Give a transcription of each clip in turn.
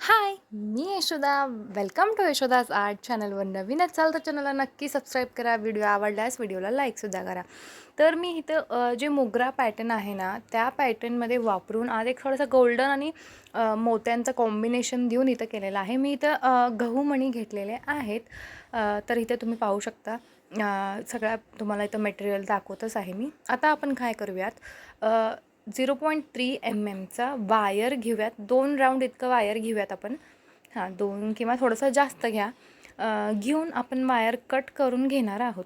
हाय, मी Yashoda. Welcome to Yashoda's art चॅनलवर. नवीन असाल तर चॅनलला नक्की सबस्क्राईब करा. व्हिडिओ आवडल्यास व्हिडिओला लाईकसुद्धा करा. तर मी इथं जे मोगरा पॅटर्न आहे ना, त्या पॅटर्नमध्ये वापरून आज एक थोडंसं गोल्डन आणि मोत्यांचं कॉम्बिनेशन देऊन इथं केलेलं आहे. मी इथं गहू मणी घेतलेले आहेत. तर इथे तुम्ही पाहू शकता. सगळ्या तुम्हाला इथं मटेरियल दाखवतच आहे मी. आता आपण काय करूयात, 0.3 mm वायर घेऊयात. 2 राऊंड इतकं वायर घेऊयात आपण. हां, 2 किंवा थोडंसं जास्त घ्या. घेऊन आपण वायर कट करून घेणार आहोत.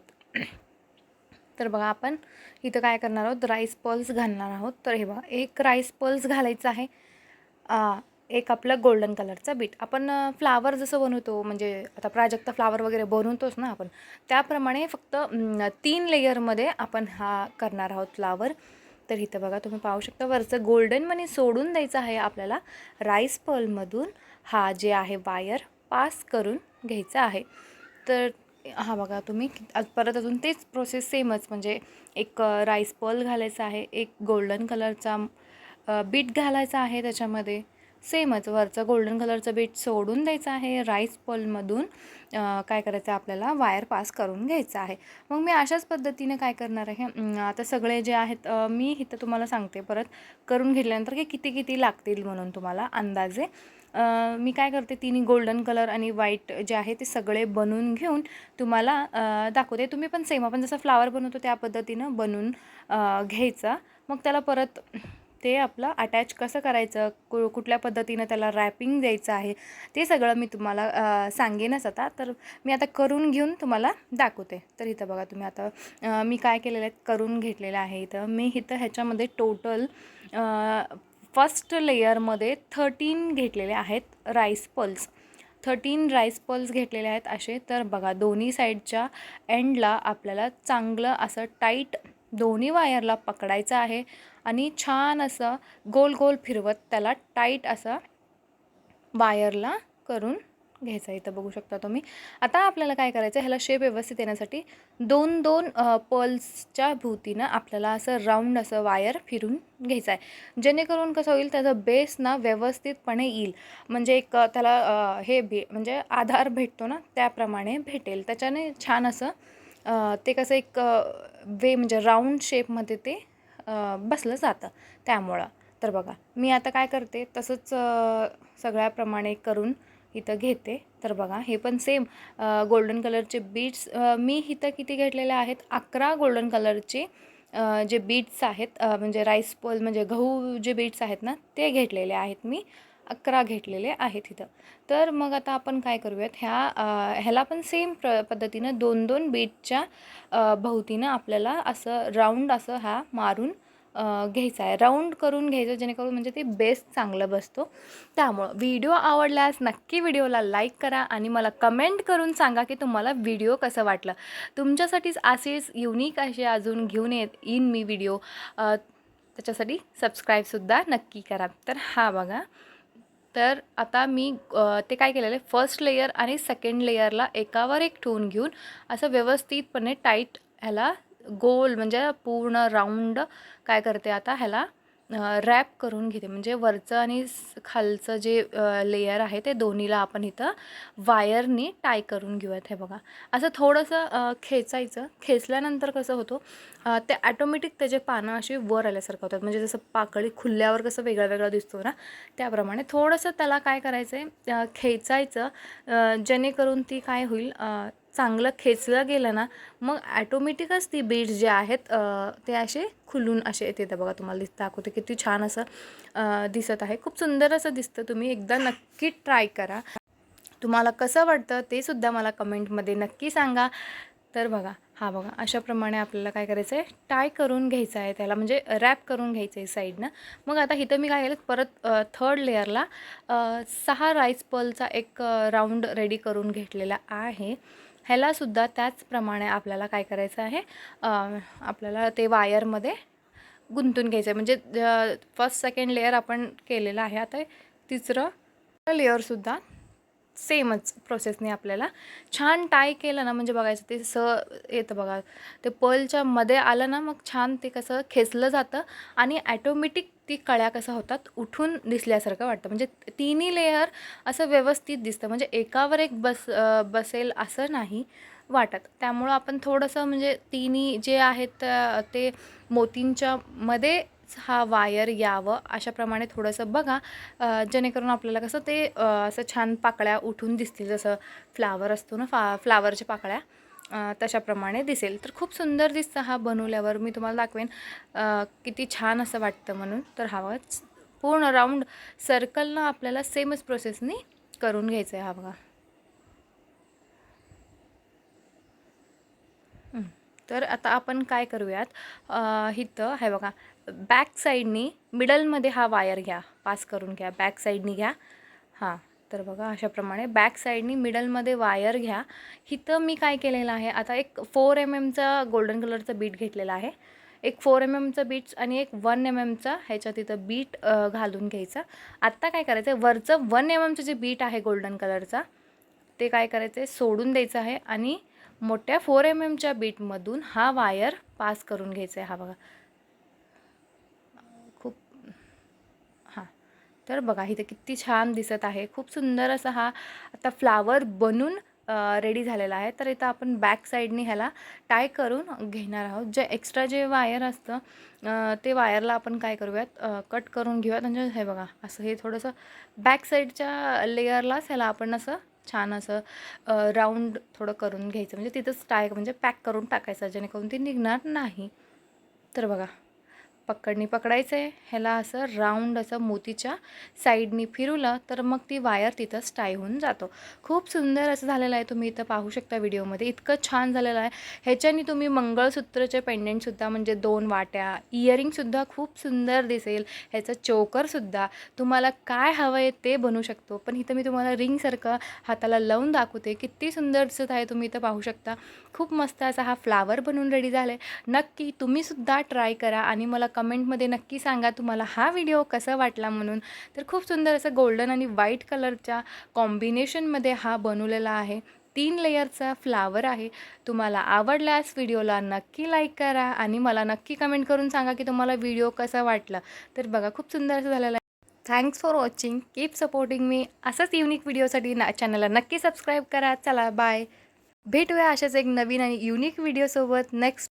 तर बघा, आपण इथं काय करणार आहोत, राईस पल्स घालणार आहोत. तर हे बघा, एक राईस पल्स घालायचं आहे. एक आपलं गोल्डन कलरचा बीट. आपण फ्लावर जसं बनवतो, म्हणजे आता प्राजक्त फ्लावर वगैरे बनवतोच ना आपण, त्याप्रमाणे फक्त 3 लेयरमध्ये आपण हा करणार आहोत फ्लावर. तर इथं बघा, तुम्ही पाहू शकता, वरचं गोल्डन मनी सोडून द्यायचं आहे आपल्याला. राईस पर्लमधून हा जे आहे वायर पास करून घ्यायचा आहे. तर हा बघा तुम्ही, परत अजून तेच प्रोसेस सेमच, म्हणजे एक राईस पर्ल घालायचा आहे, एक गोल्डन कलरचा बीट घालायचा आहे त्याच्यामध्ये. सेमच वरचं गोल्डन कलरचं बीट सोडून द्यायचं आहे. राईस पर्लमधून काय करायचं आहे, आपल्याला वायर पास करून घ्यायचं आहे. मग मी अशाच पद्धतीने काय करणार आहे, आता सगळे जे आहेत, मी इथं तुम्हाला सांगते परत करून घेतल्यानंतर की किती किती लागतील म्हणून तुम्हाला अंदाजे. मी काय करते, तिन्ही गोल्डन कलर आणि व्हाईट जे आहे ते सगळे बनवून घेऊन तुम्हाला दाखवते. तुम्ही पण सेम आपण जसं फ्लावर बनवतो त्या पद्धतीनं बनवून घ्यायचा. मग त्याला परत ते आपलं अटॅच कसं करायचं, कुठल्या पद्धतीनं त्याला रॅपिंग द्यायचं आहे, ते सगळं मी तुम्हाला सांगेनच आता. तर मी आता करून घेऊन तुम्हाला दाखवते. तर इथं बघा तुम्ही, आता मी काय केलेलं आहे, करून घेतलेलं आहे. मी इथं ह्याच्यामध्ये टोटल फर्स्ट लेयरमध्ये 13 घेतलेले आहेत राईस पल्स. 13 राईस पल्स घेतलेले आहेत असे. तर बघा, दोन्ही साईडच्या एंडला आपल्याला चांगलं असं टाईट दोन्ही वायरला पकडायचं आहे आणि छान असं गोल गोल फिरवत त्याला टाईट असं वायरला करून घ्यायचं. इथं बघू शकता तुम्ही. आता आपल्याला काय करायचं, ह्याला शेप व्यवस्थित येण्यासाठी 2-2 पल्सच्या भोवतीनं आपल्याला असं राऊंड असं वायर फिरून घ्यायचं आहे, जेणेकरून कसं होईल, त्याचा बेस ना व्यवस्थितपणे येईल. म्हणजे एक त्याला म्हणजे आधार भेटतो ना, त्याप्रमाणे भेटेल. त्याच्याने छान असं ते कसं एक म्हणजे राऊंड शेपमध्ये ते बसलं जातं त्यामुळं. तर बघा, मी आता काय करते तसंच सगळ्याप्रमाणे करून इथं घेते. तर बघा, हे पण सेम गोल्डन कलरचे बीड्स मी इथं किती घेतलेले आहेत, 11 गोल्डन कलरचे जे बीड्स आहेत, म्हणजे राईस पल म्हणजे गहू जे बीड्स आहेत ना, ते घेतलेले आहेत. मी 11 घेतलेले आहेत इथं. तर मग आता आपण काय करूयात, ह्याला पण सेम पद्धतीनं 2-2 बीटच्या भोवतीनं आपल्याला असं राऊंड असं मारून घ्यायचा आहे, राऊंड करून घ्यायचं, जेणेकरून म्हणजे ते बेस चांगलं बसतो. त्यामुळं व्हिडिओ आवडल्यास नक्की व्हिडिओला लाईक करा आणि मला कमेंट करून सांगा की तुम्हाला व्हिडिओ कसं वाटलं. तुमच्यासाठीच असेच युनिक असे अजून घेऊन येईन मी व्हिडिओ. त्याच्यासाठी सबस्क्राईबसुद्धा नक्की करा. तर हा बघा, तर आता मी ते काय केलेलं आहे, फर्स्ट लेयर आणि सेकंड लेयरला एकावर एक ठेवून घेऊन असं व्यवस्थितपणे टाईट ह्याला गोल म्हणजे पूर्ण राऊंड काय करते, आता ह्याला रॅप करून घेते. म्हणजे वरचं आणि खालचं जे लेयर आहे ते दोन्हीला आपण इथं वायरनी टाय करून घेऊयात. हे बघा, असं थोडंसं खेचायचं. खेचल्यानंतर कसं होतं, ते ॲटोमॅटिक त्याचे पानं अशी वर आल्यासारखं होतात. म्हणजे जसं पाकळी खुलल्यावर कसं वेगळा वेगळा दिसतो ना, त्याप्रमाणे थोडंसं त्याला काय करायचं आहे, खेचायचं, जेणेकरून ती काय होईल, चांगलं खेचलं गेलं ना, मग ॲटोमॅटिकच ती बीड्स जे आहेत ते असे खुलून असे येते. तर बघा, तुम्हाला दाखवते किती छान असं दिसत आहे. खूप सुंदर असं दिसतं. तुम्ही एकदा नक्की ट्राय करा. तुम्हाला कसं वाटतं ते सुद्धा मला कमेंटमध्ये नक्की सांगा. तर बघा, हा बघा, अशाप्रमाणे आपल्याला काय करायचं आहे, टाय करून घ्यायचं आहे त्याला, म्हणजे रॅप करून घ्यायचं आहे साईडनं. मग आता इथं मी काय केलं, परत थर्ड लेअरला 6 राईस पलचा एक राऊंड रेडी करून घेतलेला आहे. ह्यालासुद्धा त्याचप्रमाणे आपल्याला काय करायचं आहे, आपल्याला ते वायरमध्ये गुंतून घ्यायचं आहे. म्हणजे फर्स्ट सेकंड लेयर आपण केलेलं आहे. आता तिसरं लेअरसुद्धा सेमच प्रोसेसने आपल्याला छान टाय केलं ना, म्हणजे बघायचं ते येतं बघा, ते पर्लच्या मध्ये आलं ना, मग छान ते कसं खेचलं जातं आणि ॲटोमॅटिक ती कळ्या कसं होतात उठून दिसल्यासारखं वाटतं. म्हणजे तिन्ही लेयर असं व्यवस्थित दिसतं, म्हणजे एकावर एक बसेल असं नाही वाटत. त्यामुळं आपण थोडंसं म्हणजे तिन्ही जे आहेत ते मोतींच्या मध्ये हा वायर यावं अशाप्रमाणे थोडंसं बघा, जेणेकरून आपल्याला कसं ते असं छान पाकळ्या उठून दिसतील. जसं फ्लावर असतो ना, फ्लावरच्या पाकळ्या तशाप्रमाणे दिसेल. तर खूप सुंदर दिसतं हा बनवल्यावर. मी तुम्हाला दाखवेन किती छान असं वाटतं म्हणून. तर हा बघा पूर्ण राऊंड सर्कलनं आपल्याला सेमच प्रोसेसनी करून घ्यायचं आहे. हा बघा. तर आता आपण काय करूयात, इथं हे बघा, बॅक साईडनी मिडलमध्ये हा वायर घ्या, पास करून घ्या, बॅक साईडनी घ्या. हां, तर बघा अशाप्रमाणे बॅक साईडनी मिडलमध्ये वायर घ्या. इथं मी काय केलेलं आहे, आता एक 4 mmचा गोल्डन कलरचा बीट घेतलेला आहे. एक 4 mmचा बीट्स आणि एक 1 mmचा ह्याच्यात इथं बीट घालून घ्यायचा. आत्ता काय करायचं आहे, वरचं 1 mmचं जे बीट आहे गोल्डन कलरचा, ते काय करायचं आहे, सोडून द्यायचं आहे आणि मोठ्या 4 mmच्या बीटमधून हा वायर पास करून घ्यायचा आहे. हा बघा खूप, हां, तर बघा इथे किती छान दिसत आहे. खूप सुंदर असा हा आता फ्लावर बनून रेडी झालेला आहे. तर इथं आपण बॅक साईडनी ह्याला टाय करून घेणार आहोत. जे एक्स्ट्रा जे वायर असतं ते वायरला आपण काय करूयात, कट करून घेऊयात. म्हणजे हे बघा असं हे थोडंसं बॅक साईडच्या लेयरलाच ह्याला आपण असं छान असं राऊंड थोडं करून घ्यायचं. म्हणजे तिथंच टाय म्हणजे पॅक करून टाकायचं, जेणेकरून ती निघणार नाही. तर बघा पकडणी पकडायचं आहे, ह्याला असं राऊंड असं मोतीच्या साईडनी फिरवलं तर मग ती वायर तिथंच टाय होऊन जातो. खूप सुंदर असं झालेलं आहे. तुम्ही इथं पाहू शकता व्हिडिओमध्ये, इतकं छान झालेलं आहे. ह्याच्यानी तुम्ही मंगळसूत्रचे पेंडेंटसुद्धा म्हणजे 2 वाट्या, इयरिंगसुद्धा खूप सुंदर दिसेल. ह्याचं चोकरसुद्धा तुम्हाला काय हवं आहे ते बनवू शकतो. पण इथं मी तुम्हाला रिंगसारखं हाताला लावून दाखवते, किती सुंदर दिसत आहे. तुम्ही इथं पाहू शकता. खूप मस्त असा हा फ्लावर बनवून रेडी झाला आहे. नक्की तुम्हीसुद्धा ट्राय करा आणि मला कमेंटमध्ये नक्की सांगा तुम्हाला हा व्हिडिओ कसा वाटला म्हणून. तर खूप सुंदर असं गोल्डन आणि व्हाईट कलरच्या कॉम्बिनेशनमध्ये हा बनवलेला आहे. 3 लेयरचा फ्लावर आहे. तुम्हाला आवडल्यास व्हिडिओला नक्की लाईक करा आणि मला नक्की कमेंट करून सांगा की तुम्हाला व्हिडिओ कसा वाटला. तर बघा खूप सुंदर असं झालेलं आहे. Thanks for watching. Keep supporting me. असंच युनिक व्हिडिओसाठी चॅनलला नक्की सबस्क्राईब करा. चला बाय. भेटूया अशाच एक नवीन आणि युनिक व्हिडिओसोबत नेक्स्ट